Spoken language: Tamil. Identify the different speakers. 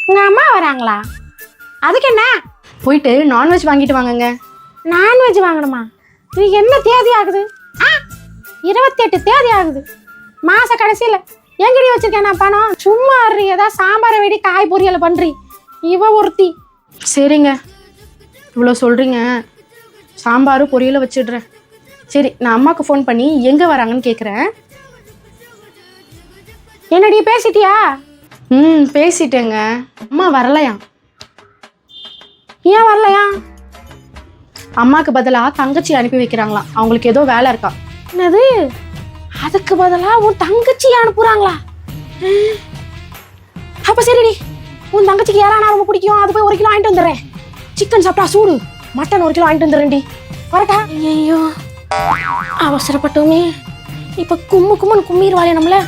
Speaker 1: உங்க அம்மா வராங்களா? அதுக்கு என்ன?
Speaker 2: போயிட்டு நான்வெஜ் வாங்கிட்டு வாங்கங்க.
Speaker 1: நான்வெஜ் வாங்கணுமா? இது என்ன தேதி ஆகுது? 28 தேதி ஆகுது. மாச கடைசியில் எங்கடி வச்சிருக்கேன் நான் பணம்? சும்மா ஏதாவது சாம்பாரை வெடி காய் பொரியலை பண்றி இவ ஒருத்தி.
Speaker 2: சரிங்க, இவ்வளோ சொல்கிறீங்க, சாம்பார் பொரியலை வச்சிடுறேன். சரி, நான் அம்மாவுக்கு ஃபோன் பண்ணி எங்கே வராங்கன்னு கேட்குறேன்.
Speaker 1: என்னடி பேசிட்டியா?
Speaker 2: பேசிட்டேங்க. அம்மா வரலையா?
Speaker 1: ஏன் வரலையா?
Speaker 2: அம்மாவுக்கு பதிலாக தங்கச்சி அனுப்பி வைக்கிறாங்களாம். அவங்களுக்கு ஏதோ வேலை இருக்கா.
Speaker 1: என்னது? அதுக்கு பதிலாக உன் தங்கச்சி அனுப்புறாங்களா? அப்ப சரிடி, உன் தங்கச்சிக்கு யாரானா ரொம்ப பிடிக்கும், அது போய் 1 கிலோ வாங்கிட்டு வந்துடுறேன். சிக்கன் சாப்பிட்டா சூடு, மட்டன் 1 கிலோ வாங்கிட்டு வந்துடுறேன்டி. வரட்டா? ஐயோ, அவசரப்பட்டோமே. இப்ப கும்முன்னு கும்மிடுவாளே நம்மள.